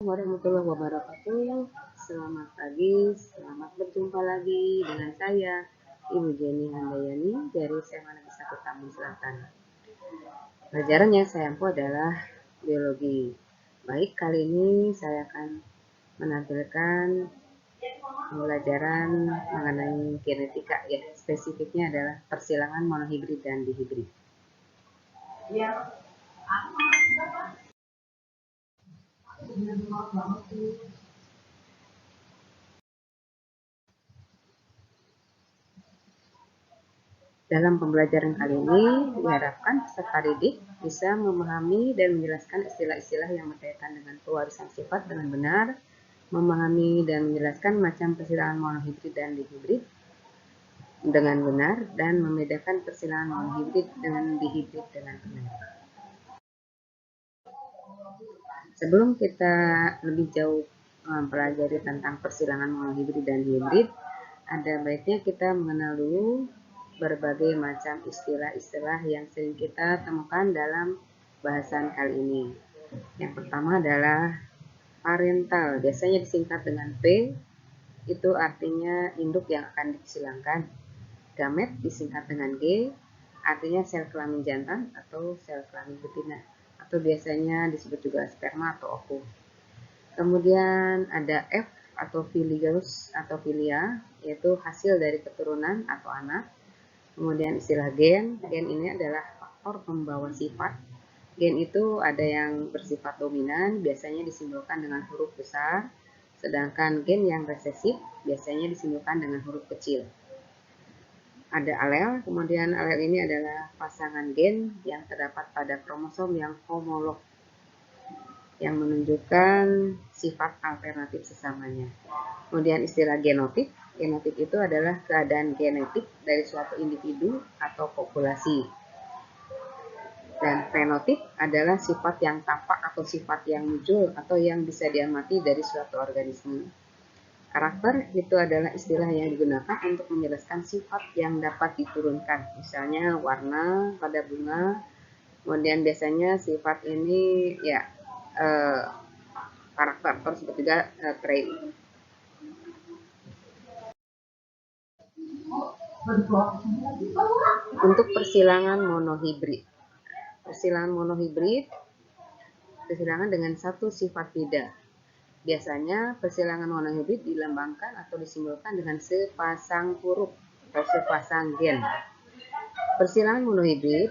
Warahmatullahi wabarakatuh. Selamat pagi, selamat berjumpa lagi dengan saya, Ibu Jenny Handayani dari SMA Negeri 1 Tambun Selatan. Pelajaran yang saya ampu adalah biologi. Baik, kali ini saya akan menampilkan pembelajaran mengenai genetika ya. Spesifiknya adalah persilangan monohibrid dan dihibrid. Dalam pembelajaran kali ini, diharapkan peserta didik bisa memahami dan menjelaskan istilah-istilah yang berkaitan dengan pewarisan sifat dengan benar, memahami dan menjelaskan macam persilangan monohibrid dan dihibrid dengan benar, dan membedakan persilangan monohibrid dengan dihibrid dengan benar. Sebelum kita lebih jauh mempelajari tentang persilangan monohibrid dan dihibrid, ada baiknya kita mengenal dulu berbagai macam istilah-istilah yang sering kita temukan dalam bahasan kali ini. Yang pertama adalah parental, biasanya disingkat dengan P, itu artinya induk yang akan disilangkan. Gamet disingkat dengan G, artinya sel kelamin jantan atau sel kelamin betina, atau biasanya disebut juga sperma atau ovum. Kemudian ada F atau filius atau filia, yaitu hasil dari keturunan atau anak. Kemudian istilah gen ini adalah faktor pembawa sifat. Gen itu ada yang bersifat dominan, biasanya disimbolkan dengan huruf besar, sedangkan gen yang resesif biasanya disimbolkan dengan huruf kecil. Ada alel, kemudian alel ini adalah pasangan gen yang terdapat pada kromosom yang homolog, yang menunjukkan sifat alternatif sesamanya. Kemudian istilah genotip itu adalah keadaan genetik dari suatu individu atau populasi. Dan fenotip adalah sifat yang tampak atau sifat yang muncul atau yang bisa diamati dari suatu organisme. Karakter itu adalah istilah yang digunakan untuk menjelaskan sifat yang dapat diturunkan. Misalnya warna pada bunga, kemudian biasanya sifat ini ya karakter, terus juga trait. Untuk persilangan monohibrid. Persilangan monohibrid persilangan dengan satu sifat beda. Biasanya persilangan monohibrid dilambangkan atau disimbolkan dengan sepasang huruf atau sepasang gen. Persilangan monohibrid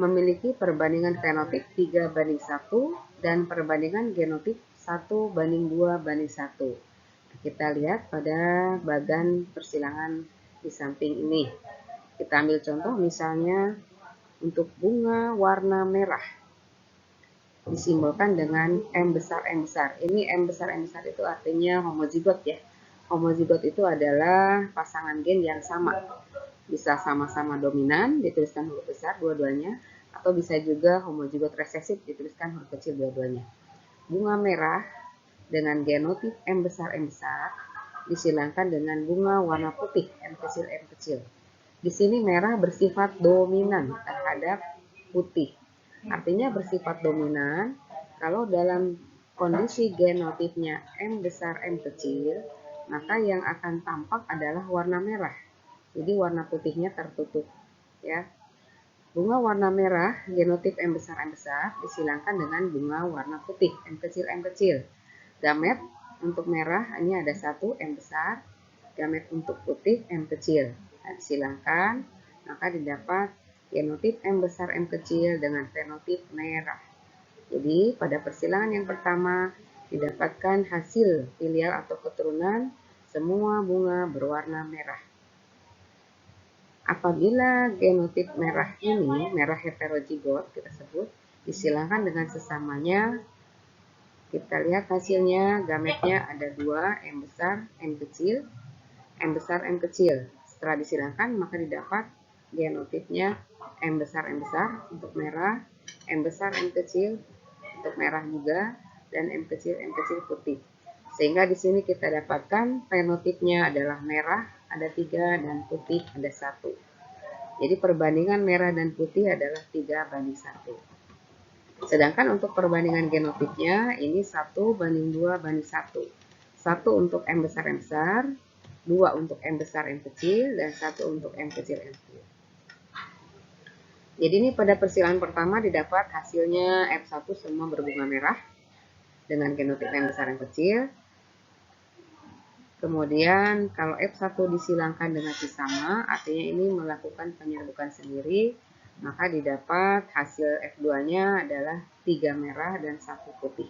memiliki perbandingan fenotip 3:1 dan perbandingan genotip 1:2:1. Kita lihat pada bagan persilangan di samping ini. Kita ambil contoh misalnya untuk bunga warna merah disimbolkan dengan M besar. Ini M besar itu artinya homozigot ya. Homozigot itu adalah pasangan gen yang sama. Bisa sama-sama dominan dituliskan huruf besar dua-duanya, atau bisa juga homozigot resesif dituliskan huruf kecil dua-duanya. Bunga merah dengan genotip M besar disilangkan dengan bunga warna putih M kecil. Di sini merah bersifat dominan terhadap putih. Artinya bersifat dominan kalau dalam kondisi genotipnya M besar M kecil, maka yang akan tampak adalah warna merah. Jadi warna putihnya tertutup ya. Bunga warna merah genotip M besar disilangkan dengan bunga warna putih M kecil. Gamet untuk merah ini ada 1 M besar, gamet untuk putih M kecil. Nah, disilangkan maka didapat genotip M besar M kecil dengan fenotip merah. Jadi pada persilangan yang pertama didapatkan hasil filial atau keturunan semua bunga berwarna merah. Apabila genotip merah ini, merah heterozigot kita sebut, disilangkan dengan sesamanya, kita lihat hasilnya gametnya ada 2 M besar M kecil, M besar M kecil. Setelah disilangkan maka didapat genotipnya M besar untuk merah, M besar M kecil untuk merah juga, dan M kecil putih. Sehingga di sini kita dapatkan fenotipnya adalah merah ada 3 dan putih ada 1. Jadi perbandingan merah dan putih adalah 3:1. Sedangkan untuk perbandingan genotipnya ini 1:2:1. 1 untuk M besar M besar, 2 untuk M besar M kecil, dan 1 untuk M kecil M kecil. Jadi ini pada persilangan pertama didapat hasilnya F1 semua berbunga merah dengan genotip M besar M kecil. Kemudian kalau F1 disilangkan dengan sesama, artinya ini melakukan penyerbukan sendiri, maka didapat hasil F2-nya adalah 3 merah dan 1 putih.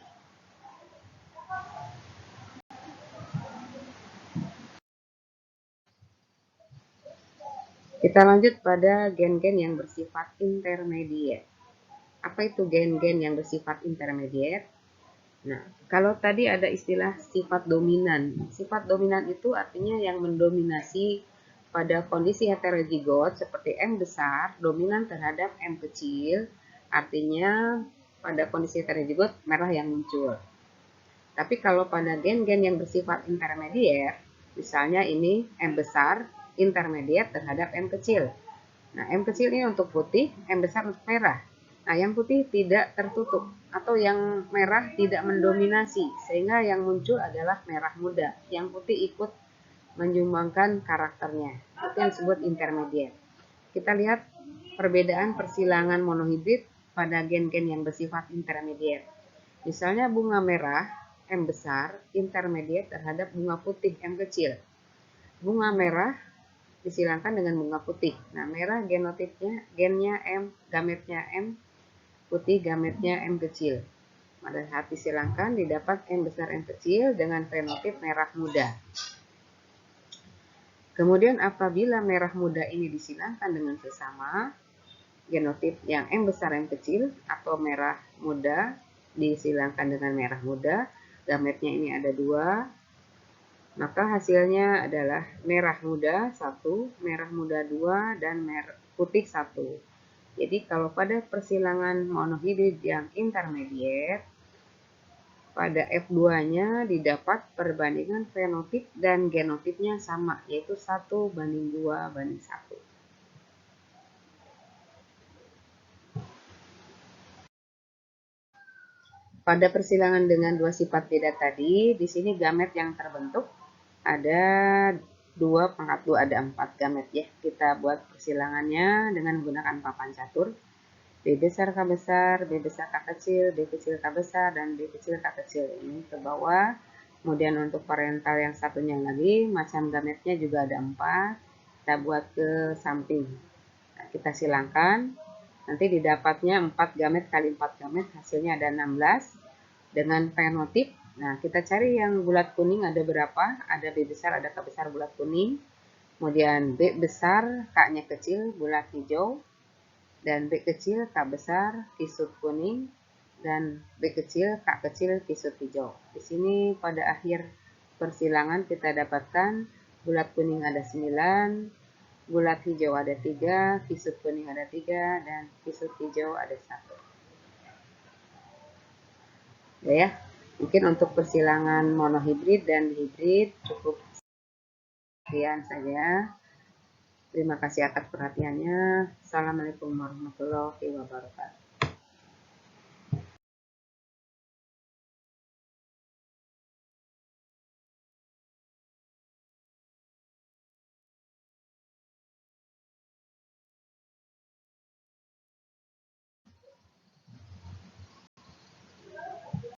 Kita lanjut pada gen-gen yang bersifat intermediate. Apa itu gen-gen yang bersifat intermediate? Nah, kalau tadi ada istilah sifat dominan. Sifat dominan itu artinya yang mendominasi pada kondisi heterozigot seperti M besar dominan terhadap M kecil, artinya pada kondisi heterozigot merah yang muncul. Tapi kalau pada gen-gen yang bersifat intermediate, misalnya ini M besar intermediate terhadap M kecil. Nah, M kecil ini untuk putih, M besar untuk merah. Nah, yang putih tidak tertutup atau yang merah tidak mendominasi, sehingga yang muncul adalah merah muda. Yang putih ikut menyumbangkan karakternya. Itu yang disebut intermediate. Kita lihat perbedaan persilangan monohibrid pada gen-gen yang bersifat intermediate. Misalnya bunga merah M besar intermediate terhadap bunga putih M kecil. Bunga merah disilangkan dengan bunga putih. Nah, merah genotipnya, gennya M, gametnya M, putih gametnya M kecil. Pada saat disilangkan didapat M besar M kecil dengan fenotip merah muda. Kemudian apabila merah muda ini disilangkan dengan sesama, genotip yang M besar M kecil atau merah muda disilangkan dengan merah muda, gametnya ini ada 2, maka hasilnya adalah merah muda 1, merah muda 2, dan putih 1. Jadi kalau pada persilangan monohibrid yang intermediate, pada F2-nya didapat perbandingan fenotip dan genotipnya sama, yaitu 1:2:1. Pada persilangan dengan dua sifat beda tadi, di sini gamet yang terbentuk ada 2/2, ada 4 gamet ya. Kita buat persilangannya dengan menggunakan papan catur. B besar K besar, B besar K kecil, B kecil K besar, dan B kecil K kecil. Ini ke bawah. Kemudian untuk parental yang satunya lagi, macam gametnya juga ada 4. Kita buat ke samping. Nah, kita silangkan. Nanti didapatnya 4 gamet kali 4 gamet, hasilnya ada 16. Dengan fenotip, nah kita cari yang bulat kuning ada berapa? Ada B besar, ada K besar bulat kuning. Kemudian B besar, K-nya kecil, bulat hijau. Dan B kecil, K besar, kisut kuning. Dan B kecil, K kecil, kisut hijau. Di sini pada akhir persilangan kita dapatkan bulat kuning ada 9, bulat hijau ada 3, kisut kuning ada 3, dan kisut hijau ada 1. Ya, mungkin untuk persilangan monohibrid dan hibrid cukup sekian saja. Terima kasih atas perhatiannya. Assalamualaikum warahmatullahi wabarakatuh.